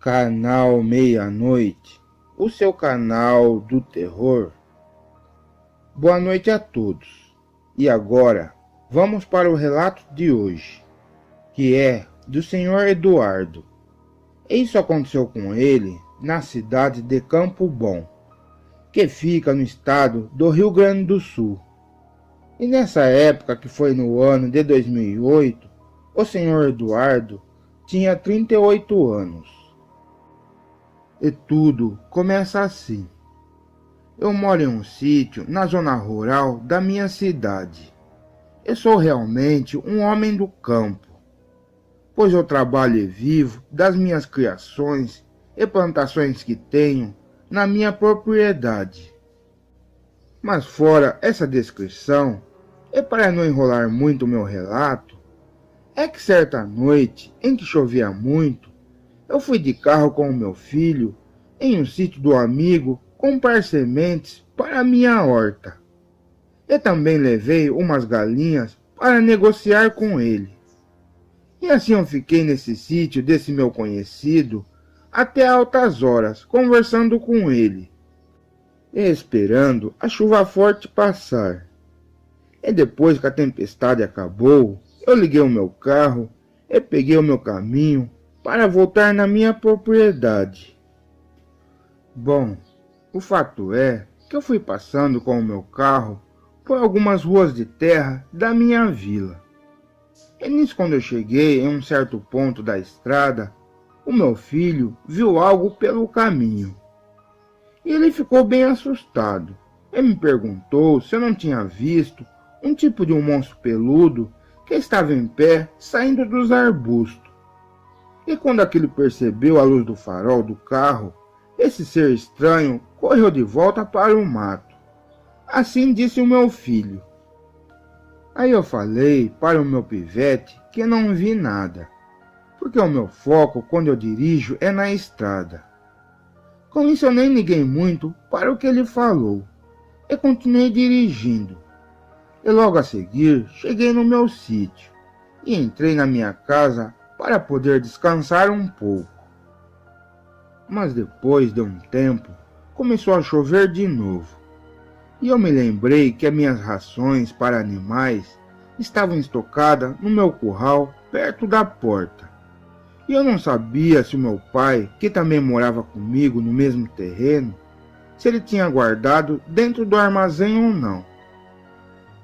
Canal Meia-Noite, o seu canal do terror. Boa noite a todos. E agora, vamos para o relato de hoje, que é do Sr. Eduardo. Isso aconteceu com ele na cidade de Campo Bom, que fica no estado do Rio Grande do Sul. E nessa época, que foi no ano de 2008, o Sr. Eduardo tinha 38 anos. E tudo começa assim. Eu moro em um sítio na zona rural da minha cidade. Eu sou realmente um homem do campo, pois eu trabalho e vivo das minhas criações e plantações que tenho na minha propriedade. Mas fora essa descrição, e para não enrolar muito o meu relato, é que certa noite, em que chovia muito, eu fui de carro com o meu filho em um sítio do amigo comprar sementes para a minha horta. E também levei umas galinhas para negociar com ele. E assim eu fiquei nesse sítio desse meu conhecido até altas horas, conversando com ele e esperando a chuva forte passar. E depois que a tempestade acabou, eu liguei o meu carro e peguei o meu caminho para voltar na minha propriedade. Bom, o fato é que eu fui passando com o meu carro por algumas ruas de terra da minha vila. E nisso, quando eu cheguei em um certo ponto da estrada, o meu filho viu algo pelo caminho. E ele ficou bem assustado e me perguntou se eu não tinha visto um tipo de um monstro peludo que estava em pé saindo dos arbustos. E quando aquele percebeu a luz do farol do carro, esse ser estranho correu de volta para o mato. Assim disse o meu filho. Aí eu falei para o meu pivete que não vi nada, porque o meu foco quando eu dirijo é na estrada. Com isso eu nem liguei muito para o que ele falou e continuei dirigindo. E logo a seguir cheguei no meu sítio e entrei na minha casa para poder descansar um pouco. Mas depois de um tempo começou a chover de novo. E eu me lembrei que as minhas rações para animais estavam estocadas no meu curral perto da porta. E eu não sabia se o meu pai, que também morava comigo no mesmo terreno, se ele tinha guardado dentro do armazém ou não.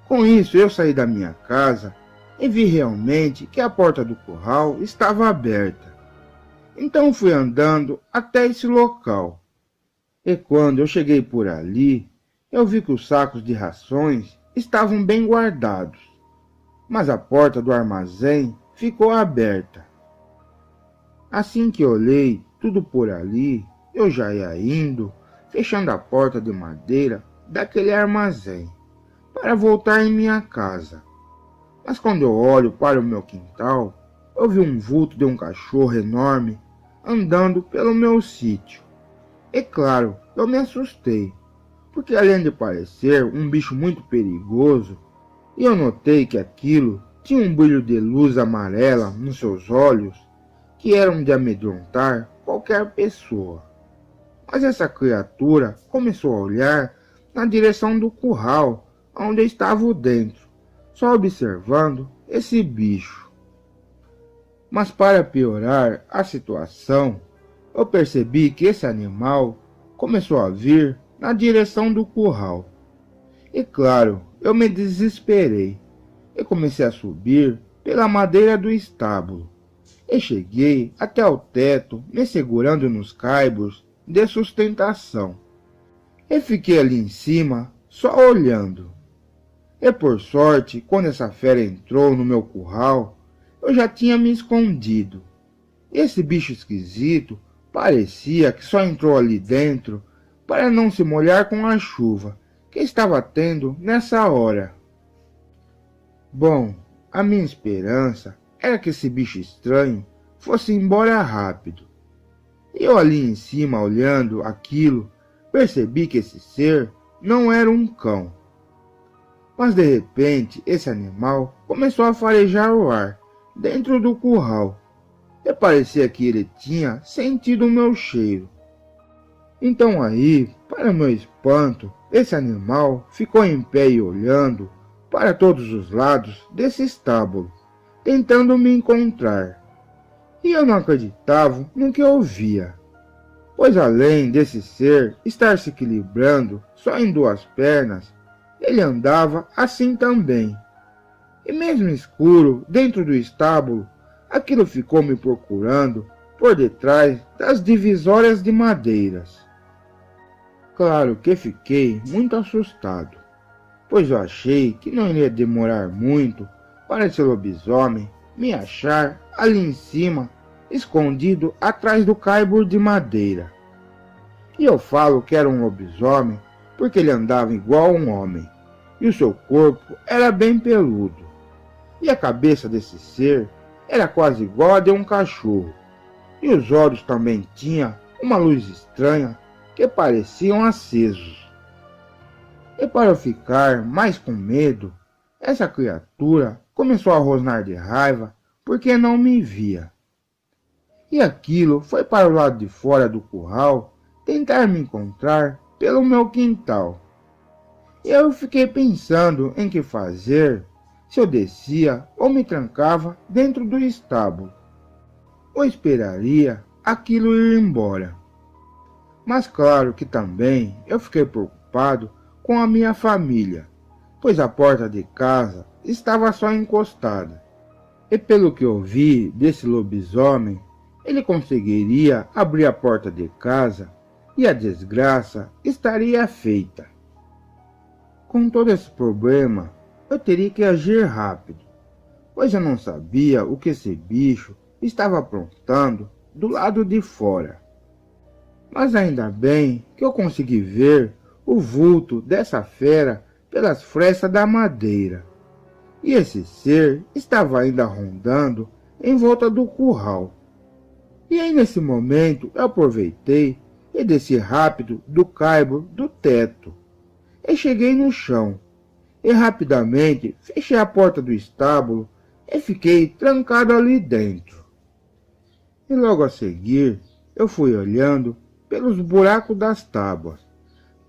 Com isso eu saí da minha casa e vi realmente que a porta do curral estava aberta. Então fui andando até esse local. E quando eu cheguei por ali, eu vi que os sacos de rações estavam bem guardados, mas a porta do armazém ficou aberta. Assim que olhei tudo por ali, eu já ia indo, fechando a porta de madeira daquele armazém, para voltar em minha casa. Mas quando eu olho para o meu quintal, eu vi um vulto de um cachorro enorme andando pelo meu sítio. E claro, eu me assustei, porque além de parecer um bicho muito perigoso, eu notei que aquilo tinha um brilho de luz amarela nos seus olhos, que eram de amedrontar qualquer pessoa. Mas essa criatura começou a olhar na direção do curral, onde eu estava dentro, só observando esse bicho. Mas para piorar a situação, eu percebi que esse animal começou a vir na direção do curral. E claro, eu me desesperei e comecei a subir pela madeira do estábulo. E cheguei até o teto, me segurando nos caibros de sustentação. E fiquei ali em cima, só olhando. E por sorte, quando essa fera entrou no meu curral, eu já tinha me escondido. Esse bicho esquisito parecia que só entrou ali dentro para não se molhar com a chuva que estava tendo nessa hora. Bom, a minha esperança era que esse bicho estranho fosse embora rápido. Eu ali em cima olhando aquilo, percebi que esse ser não era um cão. Mas de repente esse animal começou a farejar o ar dentro do curral. e parecia que ele tinha sentido o meu cheiro. Então aí, para meu espanto, esse animal ficou em pé e olhando para todos os lados desse estábulo, tentando me encontrar. E eu não acreditava no que eu via, pois além desse ser estar se equilibrando só em duas pernas, ele andava assim também. E mesmo escuro, dentro do estábulo, aquilo ficou me procurando por detrás das divisórias de madeiras. Claro que fiquei muito assustado, pois eu achei que não iria demorar muito para esse lobisomem me achar ali em cima, escondido atrás do caibro de madeira. E eu falo que era um lobisomem porque ele andava igual a um homem, e o seu corpo era bem peludo. E a cabeça desse ser era quase igual a de um cachorro, e os olhos também tinham uma luz estranha que pareciam acesos. E para eu ficar mais com medo, essa criatura começou a rosnar de raiva porque não me via. E aquilo foi para o lado de fora do curral tentar me encontrar pelo meu quintal. E eu fiquei pensando em que fazer, se eu descia ou me trancava dentro do estábulo, ou esperaria aquilo ir embora. Mas claro que também eu fiquei preocupado com a minha família, pois a porta de casa estava só encostada. E pelo que eu vi desse lobisomem, ele conseguiria abrir a porta de casa e a desgraça estaria feita. Com todo esse problema, eu teria que agir rápido, pois eu não sabia o que esse bicho estava aprontando do lado de fora. Mas ainda bem que eu consegui ver o vulto dessa fera pelas frestas da madeira. E esse ser estava ainda rondando em volta do curral. E aí nesse momento eu aproveitei e desci rápido do caibro do teto. E cheguei no chão. E rapidamente fechei a porta do estábulo e fiquei trancado ali dentro. E logo a seguir eu fui olhando pelos buracos das tábuas,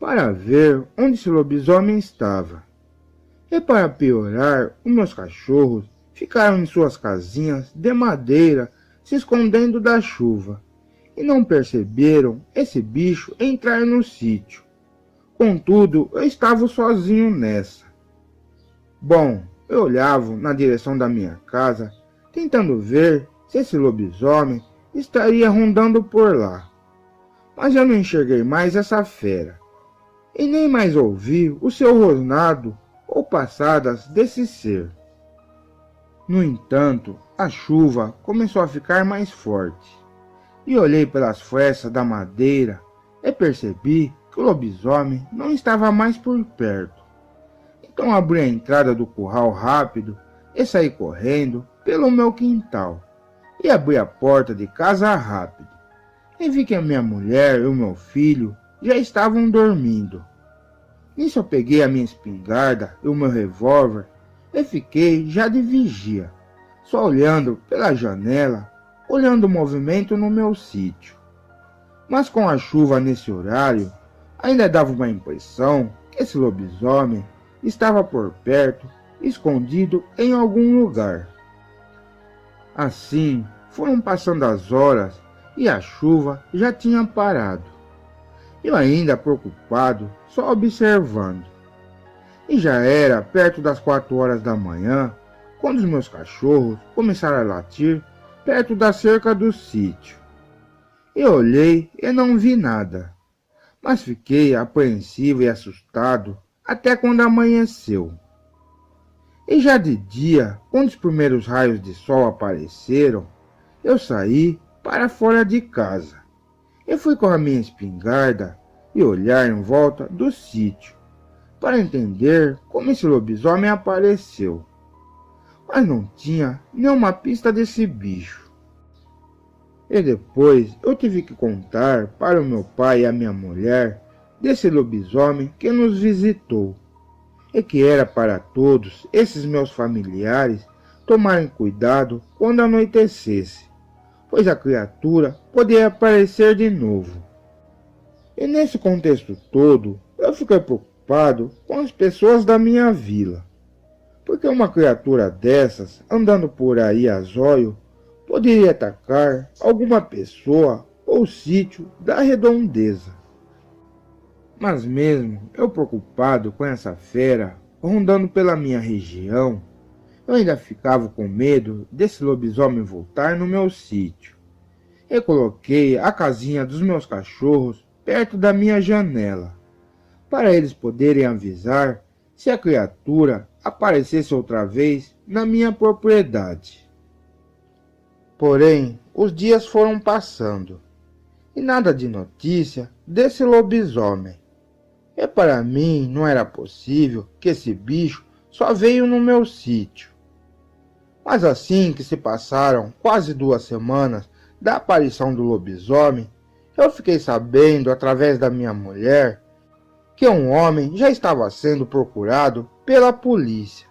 para ver onde esse lobisomem estava. E para piorar, os meus cachorros ficaram em suas casinhas de madeira, se escondendo da chuva, e não perceberam esse bicho entrar no sítio. Contudo, eu estava sozinho nessa. Bom, eu olhava na direção da minha casa, tentando ver se esse lobisomem estaria rondando por lá. Mas eu não enxerguei mais essa fera, e nem mais ouvi o seu rosnado ou passadas desse ser. No entanto, a chuva começou a ficar mais forte, e olhei pelas frestas da madeira e percebi que o lobisomem não estava mais por perto. Então abri a entrada do curral rápido e saí correndo pelo meu quintal, e abri a porta de casa rápido. E vi que a minha mulher e o meu filho já estavam dormindo. Nisso eu peguei a minha espingarda e o meu revólver e fiquei já de vigia, só olhando pela janela, olhando o movimento no meu sítio. Mas com a chuva nesse horário, ainda dava uma impressão que esse lobisomem estava por perto, escondido em algum lugar. Assim, foram passando as horas e a chuva já tinha parado. Eu ainda preocupado, só observando. E já era perto das 4 horas da manhã, quando os meus cachorros começaram a latir perto da cerca do sítio. Eu olhei e não vi nada, mas fiquei apreensivo e assustado até quando amanheceu. E já de dia, quando os primeiros raios de sol apareceram, eu saí para fora de casa. Eu fui com a minha espingarda e olhar em volta do sítio, para entender como esse lobisomem apareceu. Mas não tinha nenhuma pista desse bicho. E depois eu tive que contar para o meu pai e a minha mulher desse lobisomem que nos visitou, e que era para todos esses meus familiares tomarem cuidado quando anoitecesse, pois a criatura poderia aparecer de novo. E nesse contexto todo, eu fiquei preocupado com as pessoas da minha vila, porque uma criatura dessas, andando por aí a zóio, poderia atacar alguma pessoa ou sítio da redondeza. Mas mesmo eu preocupado com essa fera rondando pela minha região, eu ainda ficava com medo desse lobisomem voltar no meu sítio. Eu coloquei a casinha dos meus cachorros perto da minha janela, para eles poderem avisar se a criatura aparecesse outra vez na minha propriedade. Porém, os dias foram passando, e nada de notícia desse lobisomem. E para mim não era possível que esse bicho só veio no meu sítio. Mas assim que se passaram quase 2 semanas da aparição do lobisomem, eu fiquei sabendo através da minha mulher que um homem já estava sendo procurado pela polícia,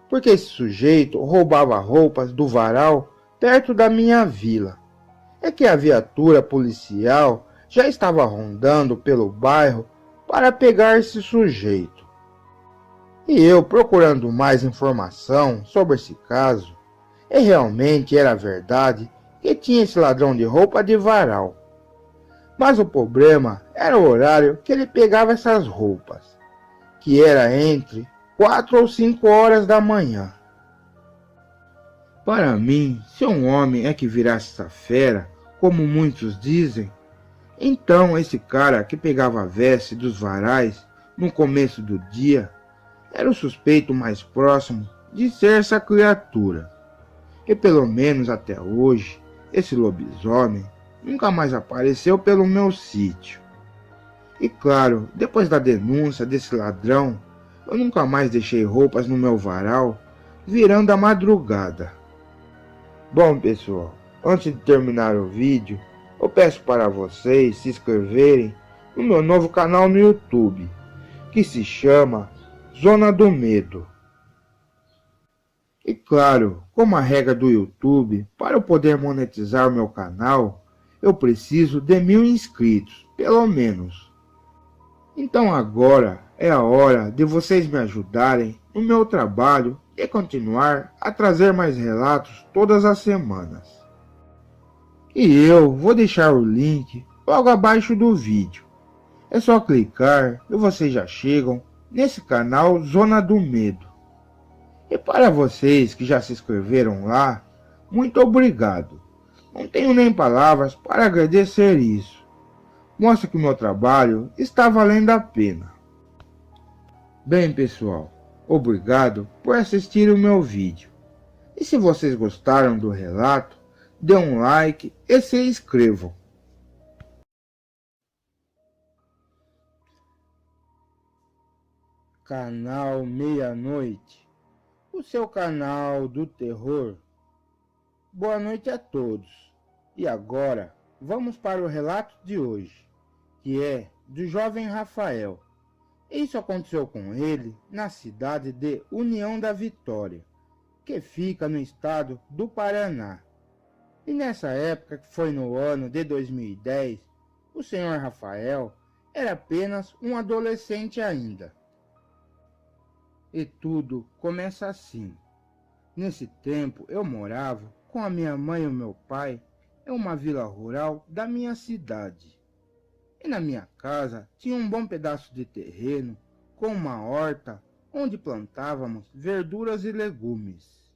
porque esse sujeito roubava roupas do varal perto da minha vila. É que a viatura policial já estava rondando pelo bairro para pegar esse sujeito. E eu procurando mais informação sobre esse caso, e realmente era verdade que tinha esse ladrão de roupa de varal. Mas o problema era o horário que ele pegava essas roupas, que era entre 4 ou 5 horas da manhã. Para mim, se um homem é que virasse essa fera, como muitos dizem, então esse cara que pegava a veste dos varais no começo do dia era o suspeito mais próximo de ser essa criatura. E pelo menos até hoje, esse lobisomem nunca mais apareceu pelo meu sítio. E claro, depois da denúncia desse ladrão, eu nunca mais deixei roupas no meu varal virando a madrugada. Bom pessoal, antes de terminar o vídeo, eu peço para vocês se inscreverem no meu novo canal no YouTube, que se chama Zona do Medo. E claro, como a regra do YouTube, para eu poder monetizar o meu canal, eu preciso de 1000 inscritos, pelo menos. Então agora é a hora de vocês me ajudarem no meu trabalho e continuar a trazer mais relatos todas as semanas. E eu vou deixar o link logo abaixo do vídeo. É só clicar e vocês já chegam nesse canal Zona do Medo. E para vocês que já se inscreveram lá, muito obrigado. Não tenho nem palavras para agradecer isso. Mostra que o meu trabalho está valendo a pena. Bem pessoal, obrigado por assistir o meu vídeo. E se vocês gostaram do relato, dê um like e se inscrevam. Canal Meia-Noite, o seu canal do terror. Boa noite a todos. E agora, vamos para o relato de hoje, que é do jovem Rafael. Isso aconteceu com ele na cidade de União da Vitória, que fica no estado do Paraná. E nessa época, que foi no ano de 2010, o senhor Rafael era apenas um adolescente ainda. E tudo começa assim. Nesse tempo eu morava com a minha mãe e o meu pai em uma vila rural da minha cidade. E na minha casa tinha um bom pedaço de terreno com uma horta onde plantávamos verduras e legumes.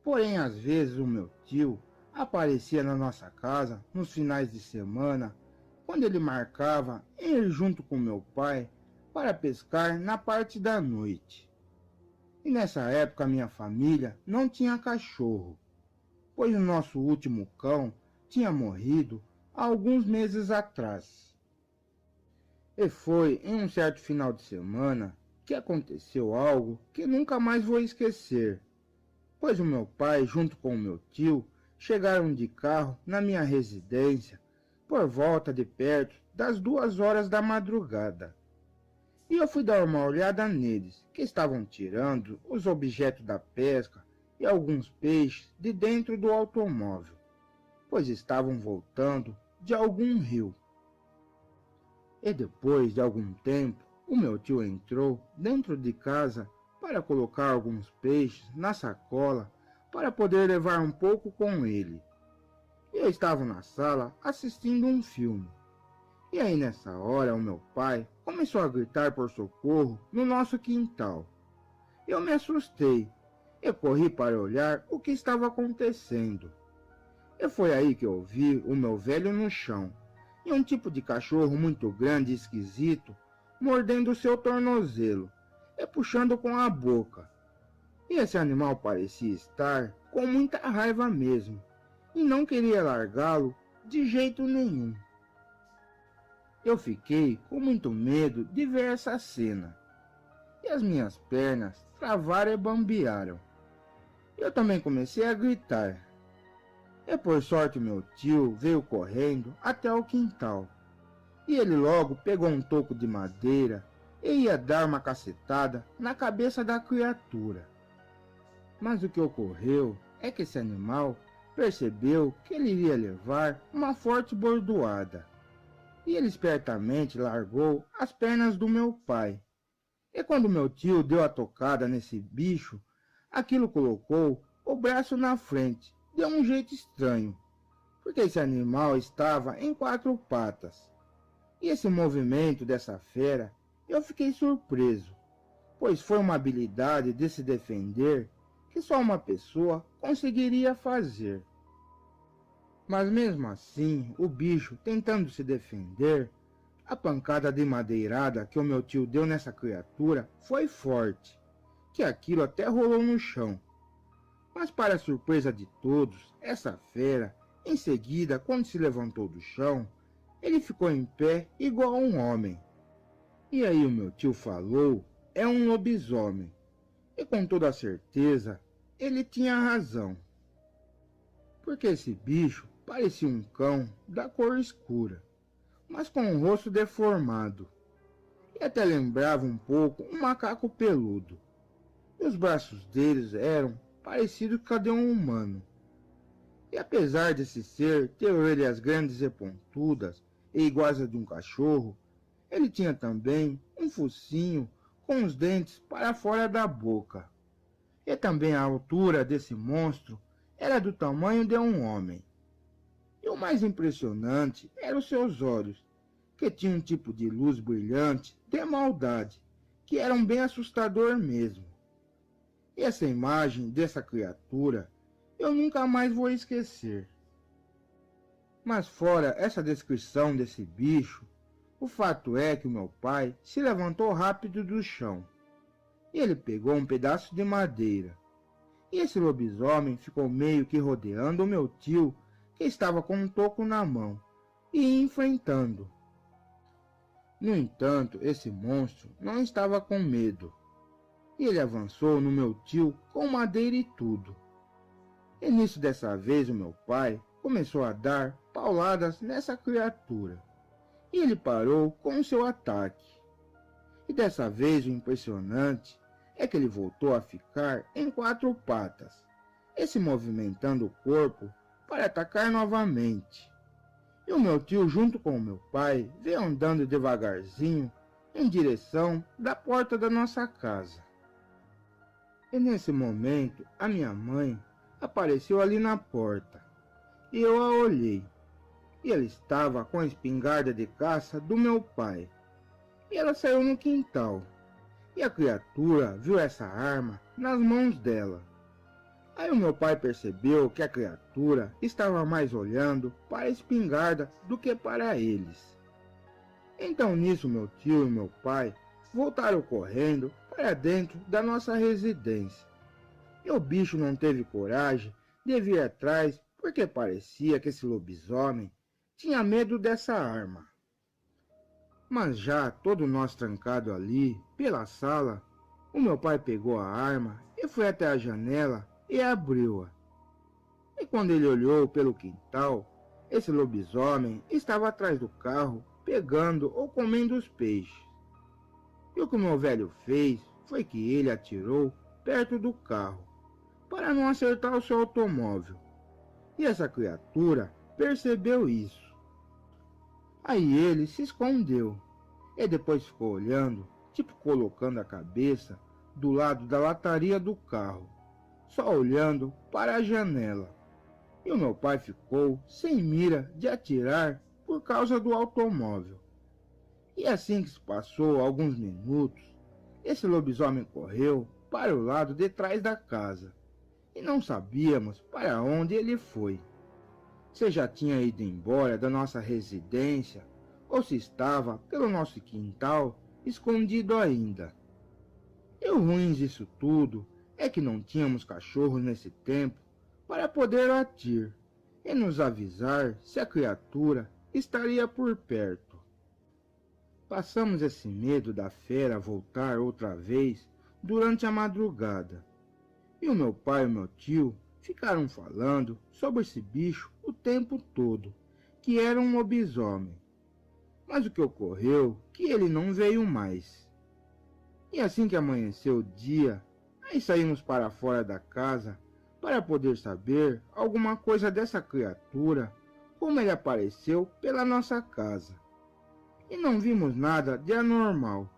Porém, às vezes o meu tio aparecia na nossa casa nos finais de semana, quando ele marcava em ir junto com meu pai para pescar na parte da noite. E nessa época minha família não tinha cachorro, pois o nosso último cão tinha morrido há alguns meses atrás. E foi em um certo final de semana que aconteceu algo que nunca mais vou esquecer, pois o meu pai junto com o meu tio chegaram de carro na minha residência por volta de perto das 2 horas da madrugada. E eu fui dar uma olhada neles, que estavam tirando os objetos da pesca e alguns peixes de dentro do automóvel. pois estavam voltando de algum rio. E depois de algum tempo, o meu tio entrou dentro de casa para colocar alguns peixes na sacola para poder levar um pouco com ele. Eu estava na sala assistindo um filme. E aí nessa hora o meu pai começou a gritar por socorro no nosso quintal. Eu me assustei e corri para olhar o que estava acontecendo. E foi aí que eu vi o meu velho no chão e um tipo de cachorro muito grande e esquisito mordendo seu tornozelo e puxando com a boca. E esse animal parecia estar com muita raiva mesmo e não queria largá-lo de jeito nenhum. Eu fiquei com muito medo de ver essa cena e as minhas pernas travaram e bambearam. Eu também comecei a gritar. E por sorte meu tio veio correndo até o quintal. E ele logo pegou um toco de madeira e ia dar uma cacetada na cabeça da criatura. Mas o que ocorreu é que esse animal percebeu que ele iria levar uma forte bordoada. E ele espertamente largou as pernas do meu pai. E quando meu tio deu a tocada nesse bicho, aquilo colocou o braço na frente de um jeito estranho, porque esse animal estava em 4 patas. E esse movimento dessa fera, eu fiquei surpreso, pois foi uma habilidade de se defender que só uma pessoa conseguiria fazer. Mas mesmo assim, o bicho tentando se defender, a pancada de madeirada que o meu tio deu nessa criatura foi forte, que aquilo até rolou no chão. Mas para a surpresa de todos, essa fera, em seguida, quando se levantou do chão, ele ficou em pé igual a um homem. E aí o meu tio falou, é um lobisomem. E com toda certeza, ele tinha razão. Porque esse bicho parecia um cão da cor escura, mas com um rosto deformado. E até lembrava um pouco um macaco peludo. E os braços deles eram parecidos com a de um humano. E apesar desse ser ter orelhas grandes e pontudas e iguais a de um cachorro, ele tinha também um focinho com os dentes para fora da boca. E também a altura desse monstro era do tamanho de um homem. E o mais impressionante eram os seus olhos, que tinham um tipo de luz brilhante de maldade, que eram bem assustador mesmo. E essa imagem dessa criatura eu nunca mais vou esquecer. Mas fora essa descrição desse bicho, o fato é que o meu pai se levantou rápido do chão. E ele pegou um pedaço de madeira. E esse lobisomem ficou meio que rodeando o meu tio, que estava com um toco na mão, e enfrentando. No entanto, esse monstro não estava com medo. E ele avançou no meu tio com madeira e tudo. E nisso dessa vez o meu pai começou a dar pauladas nessa criatura. E ele parou com o seu ataque. E dessa vez o impressionante é que ele voltou a ficar em 4 patas, e se movimentando o corpo para atacar novamente. E o meu tio junto com o meu pai veio andando devagarzinho em direção da porta da nossa casa. E nesse momento a minha mãe apareceu ali na porta, e eu a olhei, e ela estava com a espingarda de caça do meu pai, e ela saiu no quintal, e a criatura viu essa arma nas mãos dela. Aí o meu pai percebeu que a criatura estava mais olhando para a espingarda do que para eles. Então nisso meu tio e meu pai voltaram correndo para dentro da nossa residência. E o bicho não teve coragem de vir atrás porque parecia que esse lobisomem tinha medo dessa arma. Mas já todo nós trancado ali, pela sala, o meu pai pegou a arma e foi até a janela e abriu-a. E quando ele olhou pelo quintal, esse lobisomem estava atrás do carro, pegando ou comendo os peixes. E o que o meu velho fez foi que ele atirou perto do carro, para não acertar o seu automóvel. E essa criatura percebeu isso. Aí ele se escondeu e depois ficou olhando, tipo colocando a cabeça do lado da lataria do carro, só olhando para a janela. E o meu pai ficou sem mira de atirar por causa do automóvel. E assim que se passou alguns minutos, esse lobisomem correu para o lado de trás da casa e não sabíamos para onde ele foi. Se já tinha ido embora da nossa residência ou se estava pelo nosso quintal escondido ainda. E o ruim disso tudo é que não tínhamos cachorro nesse tempo para poder latir e nos avisar se a criatura estaria por perto. Passamos esse medo da fera voltar outra vez durante a madrugada. E o meu pai e o meu tio ficaram falando sobre esse bicho o tempo todo, que era um lobisomem. Mas o que ocorreu é que ele não veio mais. E assim que amanheceu o dia, aí saímos para fora da casa para poder saber alguma coisa dessa criatura, como ele apareceu pela nossa casa. E não vimos nada de anormal.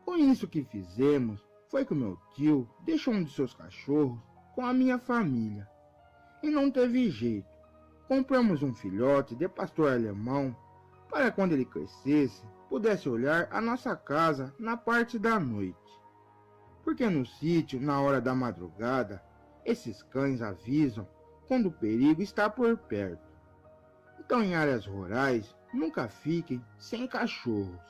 Com isso que fizemos foi que o meu tio deixou um de seus cachorros com a minha família. E não teve jeito. Compramos um filhote de pastor alemão para quando ele crescesse pudesse olhar a nossa casa na parte da noite. Porque no sítio, na hora da madrugada, esses cães avisam quando o perigo está por perto. Então em áreas rurais, nunca fiquem sem cachorros.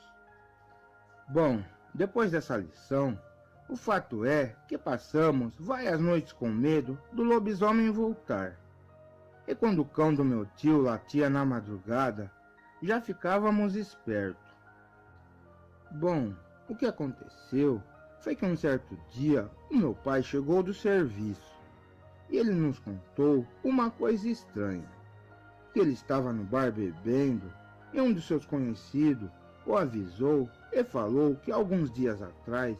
Bom, depois dessa lição, o fato é que passamos várias noites com medo do lobisomem voltar. E quando o cão do meu tio latia na madrugada, já ficávamos espertos. Bom, o que aconteceu foi que um certo dia o meu pai chegou do serviço e ele nos contou uma coisa estranha. Que ele estava no bar bebendo e um dos seus conhecidos o avisou e falou que alguns dias atrás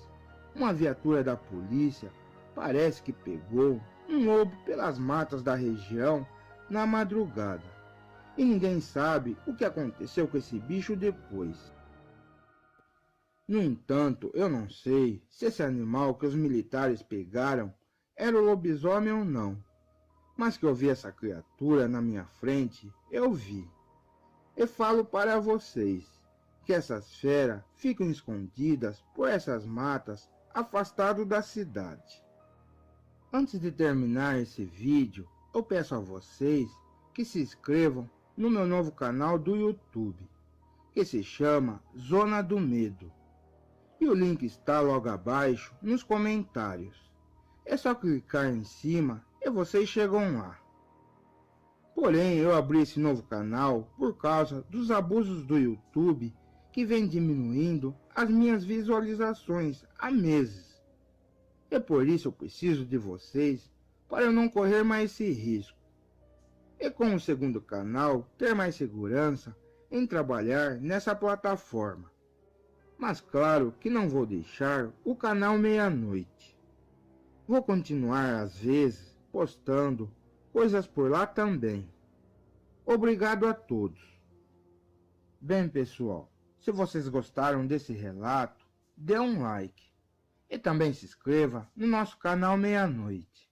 uma viatura da polícia parece que pegou um lobo pelas matas da região na madrugada. E ninguém sabe o que aconteceu com esse bicho depois. No entanto, eu não sei se esse animal que os militares pegaram era o lobisomem ou não. Mas que eu vi essa criatura na minha frente, eu vi. E falo para vocês que essas feras ficam escondidas por essas matas afastado da cidade. Antes de terminar esse vídeo, eu peço a vocês que se inscrevam no meu novo canal do YouTube, que se chama Zona do Medo. E o link está logo abaixo nos comentários. É só clicar em cima e vocês chegam lá. Porém, eu abri esse novo canal por causa dos abusos do YouTube que vem diminuindo as minhas visualizações há meses. E por isso eu preciso de vocês para eu não correr mais esse risco. E com o segundo canal ter mais segurança em trabalhar nessa plataforma. Mas claro que não vou deixar o canal meia-noite. Vou continuar às vezes postando coisas por lá também. Obrigado a todos. Bem pessoal, se vocês gostaram desse relato, dê um like. E também se inscreva no nosso canal meia-noite.